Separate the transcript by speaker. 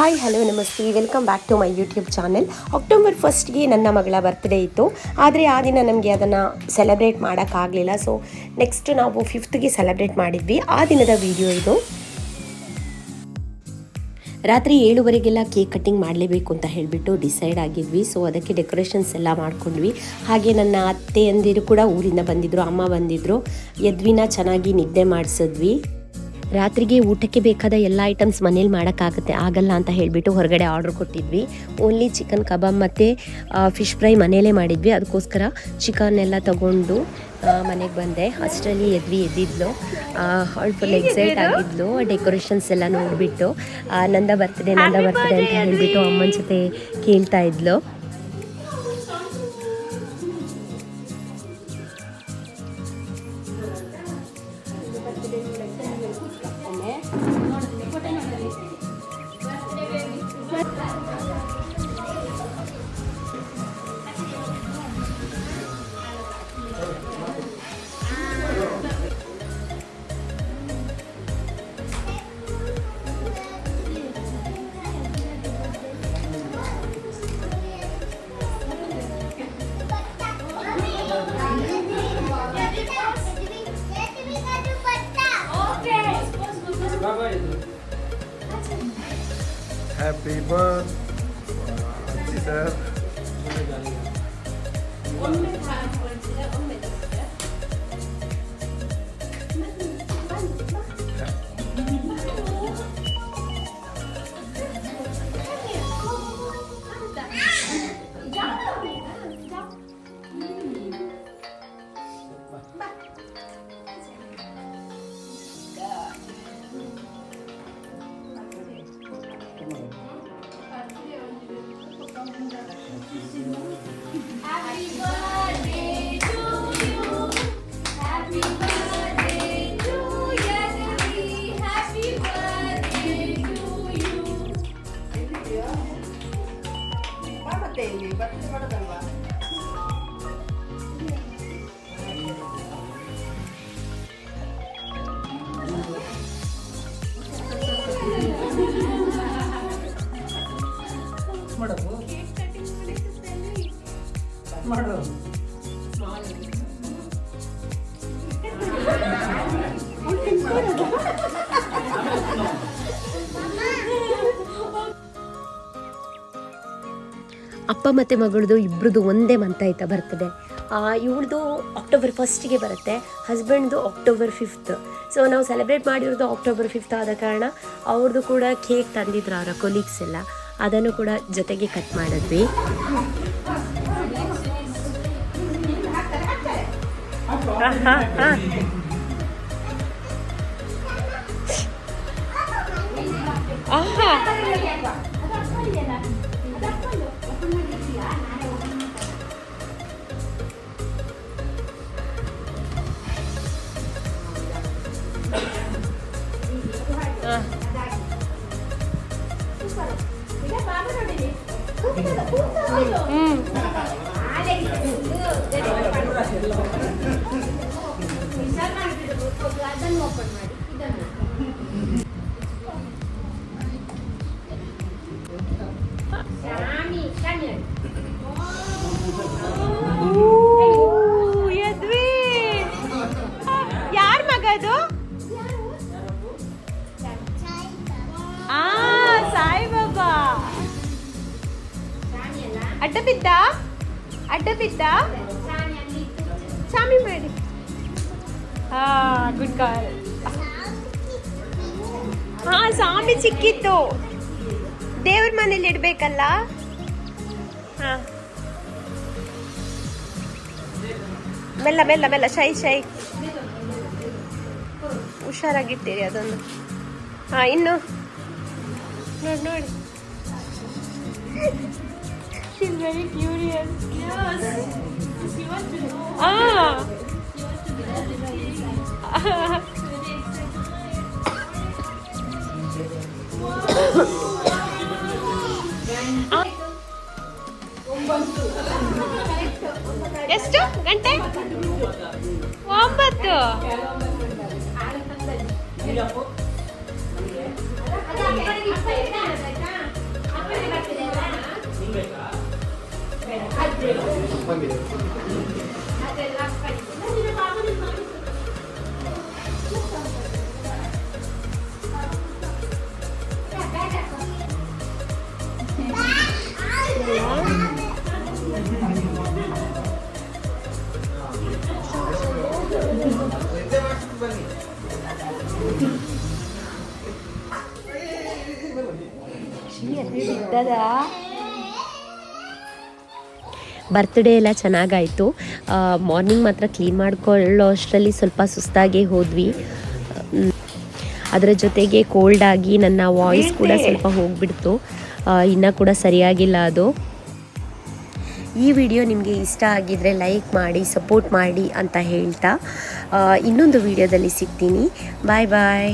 Speaker 1: Hi hello ನಮಸ್ತೆ, welcome back to my YouTube channel. October 1ಗೆ ನನ್ನ ಮಗಳ ಬರ್ತ್ಡೇ ಇತ್ತು. ಆದರೆ ಆ ದಿನ ನಮಗೆ ಅದನ್ನು ಸೆಲೆಬ್ರೇಟ್ ಮಾಡೋಕ್ಕಾಗಲಿಲ್ಲ. ಸೊ ನೆಕ್ಸ್ಟ್ ನಾವು 5ಗೆ ಸೆಲೆಬ್ರೇಟ್ ಮಾಡಿದ್ವಿ. ಆ ದಿನದ ವಿಡಿಯೋ ಇದು. ರಾತ್ರಿ 7:15ಗೆಲ್ಲ ಕೇಕ್ ಕಟ್ಟಿಂಗ್ ಮಾಡಲೇಬೇಕು ಅಂತ ಹೇಳಿಬಿಟ್ಟು ಡಿಸೈಡ್ ಆಗಿದ್ವಿ. ಸೊ ಅದಕ್ಕೆ ಡೆಕೋರೇಷನ್ಸ್ ಎಲ್ಲ ಮಾಡ್ಕೊಂಡ್ವಿ. ಹಾಗೆ ನನ್ನ ಅತ್ತೆಯಂದಿರು ಕೂಡ ಊರಿಂದ ಬಂದಿದ್ದರು, ಅಮ್ಮ ಬಂದಿದ್ದರು. ಯದ್ವಿನ ಚೆನ್ನಾಗಿ ನಿದ್ದೆ ಮಾಡಿಸಿದ್ವಿ. ರಾತ್ರಿಗೆ ಊಟಕ್ಕೆ ಬೇಕಾದ ಎಲ್ಲ ಐಟಮ್ಸ್ ಮನೇಲಿ ಆಗಲ್ಲ ಅಂತ ಹೇಳಿಬಿಟ್ಟು ಹೊರಗಡೆ ಆರ್ಡ್ರ್ ಕೊಟ್ಟಿದ್ವಿ. ಓನ್ಲಿ ಚಿಕನ್ ಕಬಾಬ್ ಮತ್ತು ಫಿಶ್ ಫ್ರೈ ಮನೇಲೇ ಮಾಡಿದ್ವಿ. ಅದಕ್ಕೋಸ್ಕರ ಚಿಕನ್ ಎಲ್ಲ ತೊಗೊಂಡು ಮನೆಗೆ ಬಂದೆ. ಅಷ್ಟರಲ್ಲಿ ಎದ್ದಿದ್ಲು. ಅವಳು ಫುಲ್ ಎಕ್ಸೈಟ್ ಆಗಿದ್ಲು ಡೆಕೋರೇಷನ್ಸ್ ಎಲ್ಲ ನೋಡಿಬಿಟ್ಟು. ನಂದ ಬರ್ತ್ಡೇ ಅಂತ ಹೇಳಿಬಿಟ್ಟು ಅಮ್ಮನ ಜೊತೆ ಕೇಳ್ತಾ ಇದ್ಲು.
Speaker 2: Happy birthday, sir. ಅಪ್ಪ ಮತ್ತು ಮಗಳದು ಇಬ್ಬರದು ಒಂದೇ ಮಂತ್ ಆಯ್ತಾ ಬರ್ತದೆ. ಇವಳದು ಅಕ್ಟೋಬರ್ 1ಗೆ ಬರುತ್ತೆ, ಹಸ್ಬೆಂಡ್ದು ಅಕ್ಟೋಬರ್ 5th. ಸೊ ನಾವು ಸೆಲೆಬ್ರೇಟ್ ಮಾಡಿರೋದು ಅಕ್ಟೋಬರ್ 5th ಆದ ಕಾರಣ ಅವ್ರದ್ದು ಕೂಡ ಕೇಕ್ ತಂದಿದ್ರು ಅವರ ಕೊಲೀಗ್ಸ್ ಎಲ್ಲ. ಅದನ್ನು ಕೂಡ ಜೊತೆಗೆ ಕಟ್ ಮಾಡಿದ್ವಿ. ಯಾರ ಮಗದು? ಸಾಯಿಬಾಬಾ ಅಡ್ಡ ಬಿದ್ದ ಚಾಮಿ ಮಾಡಿ. Good girl. ಸ್ವಾಮಿ ಸಿಕ್ಕಿತ್ತು, ದೇವ್ರ ಮನೇಲಿ ಇಡ್ಬೇಕಲ್ಲ. ಮೆಲ್ಲ ಮೆಲ್ಲ ಮೆಲ್ಲ, ಶೈ ಹುಷಾರಾಗಿರ್ತೀರಿ ಅದೊಂದು. ಇನ್ನು ನೋಡಿ she's very curious. Yes. She wants to know. ಎಷ್ಟು ಗಂಟೆ? 9. ಬರ್ತ್ಡೇ ಎಲ್ಲ ಚೆನ್ನಾಗಾಯಿತು. ಮಾರ್ನಿಂಗ್ ಮಾತ್ರ ಕ್ಲೀನ್ ಮಾಡ್ಕೊಳ್ಳೋ ಅಷ್ಟರಲ್ಲಿ ಸ್ವಲ್ಪ ಸುಸ್ತಾಗೇ ಹೋದ್ವಿ. ಅದರ ಜೊತೆಗೆ ಕೋಲ್ಡಾಗಿ ನನ್ನ ವಾಯ್ಸ್ ಕೂಡ ಸ್ವಲ್ಪ ಹೋಗಿಬಿಡ್ತು. ಇನ್ನೂ ಕೂಡ ಸರಿಯಾಗಿಲ್ಲ ಅದು. ಈ ವಿಡಿಯೋ ನಿಮಗೆ ಇಷ್ಟ ಆಗಿದ್ದರೆ ಲೈಕ್ ಮಾಡಿ, ಸಪೋರ್ಟ್ ಮಾಡಿ ಅಂತ ಹೇಳ್ತಾ ಇನ್ನೊಂದು ವಿಡಿಯೋದಲ್ಲಿ ಸಿಗ್ತೀನಿ. ಬಾಯ್ ಬಾಯ್.